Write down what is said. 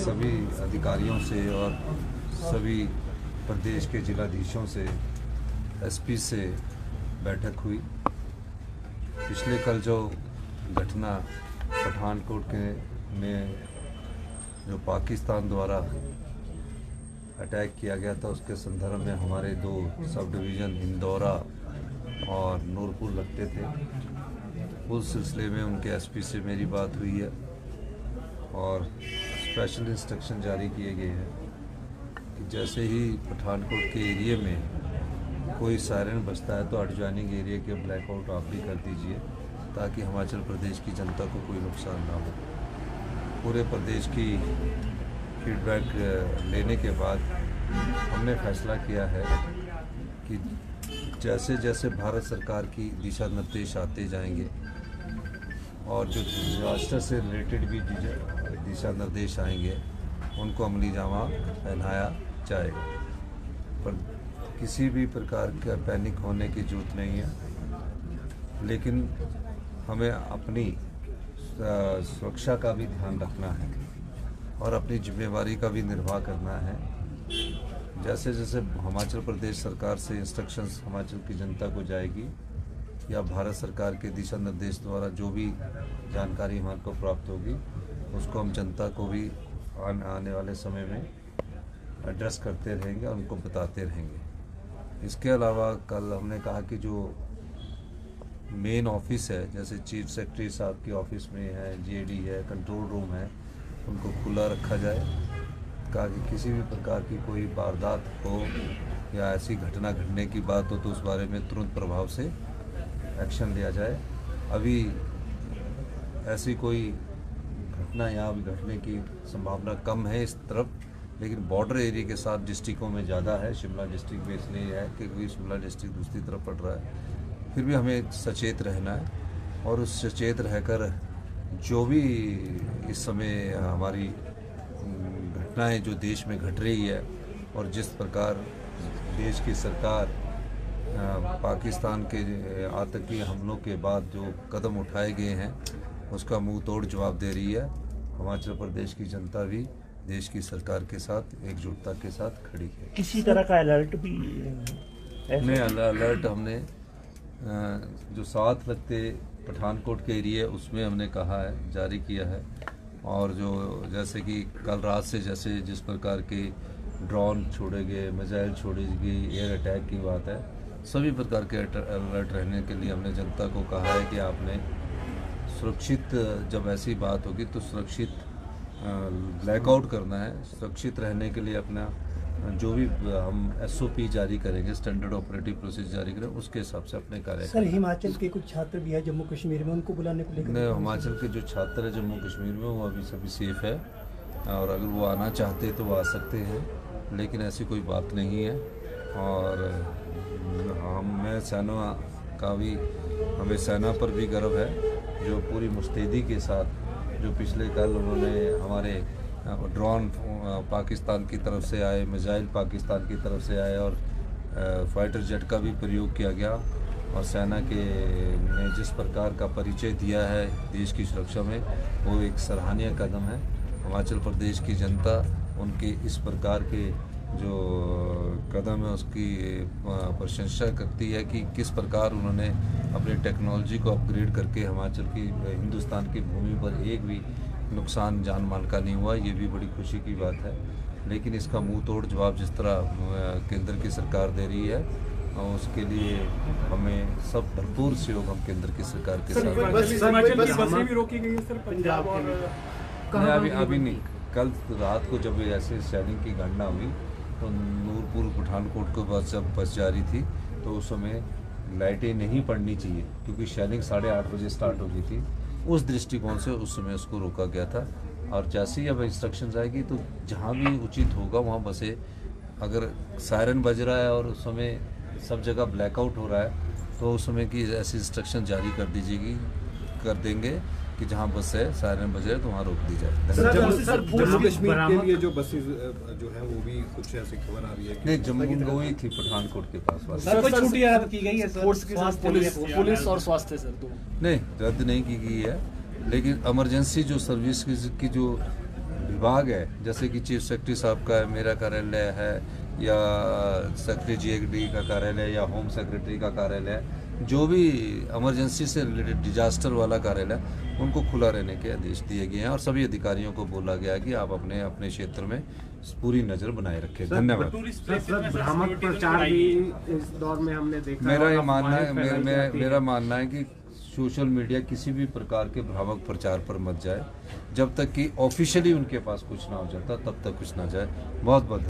सभी अधिकारियों से और सभी प्रदेश के जिलाधीशों से, एसपी से बैठक हुई। पिछले कल जो घटना पठानकोट के में जो पाकिस्तान द्वारा अटैक किया गया था, उसके संदर्भ में हमारे 2 सब डिवीज़न इंदौरा और नूरपुर लगते थे। उस सिलसिले में उनके एसपी से मेरी बात हुई है और स्पेशल इंस्ट्रक्शन जारी किए गए हैं कि जैसे ही पठानकोट के एरिया में कोई सायरन बजता है तो एडजॉइनिंग एरिया के ब्लैकआउट आप भी कर दीजिए, ताकि हिमाचल प्रदेश की जनता को कोई नुकसान ना हो। पूरे प्रदेश की फीडबैक लेने के बाद हमने फैसला किया है कि जैसे जैसे भारत सरकार की दिशा निर्देश आते जाएंगे और जो डिजास्टर से रिलेटेड भी दिशा निर्देश आएंगे, उनको अमली जामा पहनाया जाएगा। पर किसी भी प्रकार का पैनिक होने की जरूरत नहीं है, लेकिन हमें अपनी सुरक्षा का भी ध्यान रखना है और अपनी जिम्मेवारी का भी निर्वाह करना है। जैसे जैसे हिमाचल प्रदेश सरकार से इंस्ट्रक्शंस हिमाचल की जनता को जाएगी या भारत सरकार के दिशा निर्देश द्वारा जो भी जानकारी हमारे को प्राप्त होगी, उसको हम जनता को भी आने वाले समय में एड्रेस करते रहेंगे और उनको बताते रहेंगे। इसके अलावा कल हमने कहा कि जो मेन ऑफिस है, जैसे चीफ सेक्रेटरी साहब की ऑफिस में है, जेडी है, कंट्रोल रूम है, उनको खुला रखा जाए, कहा कि किसी भी प्रकार की कोई वारदात हो या ऐसी घटना घटने की बात हो तो उस बारे में तुरंत प्रभाव से एक्शन लिया जाए। अभी ऐसी कोई घटना यहाँ भी घटने की संभावना कम है इस तरफ, लेकिन बॉर्डर एरिया के साथ डिस्ट्रिक्टों में ज़्यादा है। शिमला डिस्ट्रिक्ट में इसलिए है क्योंकि शिमला डिस्ट्रिक्ट दूसरी तरफ पड़ रहा है। फिर भी हमें सचेत रहना है और उस सचेत रहकर जो भी इस समय हमारी घटनाएं जो देश में घट रही है और जिस प्रकार देश की सरकार पाकिस्तान के आतंकी हमलों के बाद जो कदम उठाए गए हैं, उसका मुंह तोड़ जवाब दे रही है। हिमाचल प्रदेश की जनता भी देश की सरकार के साथ एकजुटता के साथ खड़ी है। किसी तरह का अलर्ट भी नहीं, अलर्ट हमने जो साथ लगते पठानकोट के एरिया उसमें हमने कहा है, जारी किया है। और जो जैसे कि कल रात से जैसे जिस प्रकार के ड्रोन छोड़े गए, मिसाइल छोड़ी गई, एयर अटैक की बात है, सभी प्रकार के अलर्ट रहने के लिए हमने जनता को कहा है कि आपने सुरक्षित, जब ऐसी बात होगी तो सुरक्षित ब्लैकआउट करना है। सुरक्षित रहने के लिए अपना जो भी हम SOP जारी करेंगे, स्टैंडर्ड ऑपरेटिव प्रोसेस जारी करेंगे, उसके हिसाब से अपने कार्य। सर, हिमाचल के कुछ छात्र भी है जम्मू कश्मीर में, उनको बुलाने को लेकर? नहीं, हिमाचल के जो छात्र है जम्मू कश्मीर में वो अभी सभी सेफ है और अगर वो आना चाहते तो वो आ सकते हैं, लेकिन ऐसी कोई बात नहीं है। और मैं सेना का भी, हमें सेना पर भी गर्व है जो पूरी मुस्तैदी के साथ जो पिछले कल उन्होंने हमारे ड्रोन पाकिस्तान की तरफ से आए, मिसाइल पाकिस्तान की तरफ से आए और फाइटर जेट का भी प्रयोग किया गया और सेना के ने जिस प्रकार का परिचय दिया है देश की सुरक्षा में, वो एक सराहनीय कदम है। हिमाचल प्रदेश की जनता उनके इस प्रकार के जो कदम है उसकी प्रशंसा करती है कि किस प्रकार उन्होंने अपनी टेक्नोलॉजी को अपग्रेड करके हिमाचल की, हिंदुस्तान की भूमि पर एक भी नुकसान जान माल का नहीं हुआ। ये भी बड़ी खुशी की बात है। लेकिन इसका मुंह तोड़ जवाब जिस तरह केंद्र की सरकार दे रही है, उसके लिए हमें सब भरपूर सहयोग हम केंद्र की सरकार के साथ। भी रोकी गई है सर पंजाब और अभी नहीं, कल रात को जब ऐसे शेलिंग की घटना हुई तो नूरपुर पठानकोट को जब बस जा रही थी तो उस समय लाइटें नहीं पड़नी चाहिए क्योंकि शेलिंग 8:30 बजे स्टार्ट हो गई थी। उस दृष्टिकोण से उस समय उसको रोका गया था। और जैसे ही अब इंस्ट्रक्शंस आएगी तो जहाँ भी उचित होगा वहाँ बसें, अगर सायरन बज रहा है और उस समय सब जगह ब्लैकआउट हो रहा है तो उस समय की ऐसी इंस्ट्रक्शन जारी कर देंगे कि जहाँ बस है सायरन बज रहा है तो वहाँ रोक दी जाए। जम्मू कश्मीर के लिए जो बसेस जो है वो भी कुछ ऐसी खबर आ रही है? नहीं, जम्मू वही थी पठानकोट के पास वाली। सर, कोई छुट्टी रद्द की गई है सर? पुलिस और स्वास्थ्य सर नहीं, रद्द नहीं की गई है, लेकिन इमरजेंसी जो सर्विस की जो विभाग है, जैसे कि चीफ सेक्रेटरी साहब का है, मेरा कार्यालय है, या सेक्रेटरी GAD का कार्यालय, या होम सेक्रेटरी का कार्यालय, जो भी इमरजेंसी से रिलेटेड डिजास्टर वाला कार्यालय, उनको खुला रहने के आदेश दिए गए हैं और सभी अधिकारियों को बोला गया है कि आप अपने अपने क्षेत्र में पूरी नज़र बनाए रखें। धन्यवाद। भ्रामक प्रचार भी इस दौर में हमने देखा। मेरा ये मानना है, मेरा मानना है कि सोशल मीडिया किसी भी प्रकार के भ्रामक प्रचार पर मत जाए, जब तक कि ऑफिशियली उनके पास कुछ ना हो जाता तब तक कुछ ना जाए। बहुत बहुत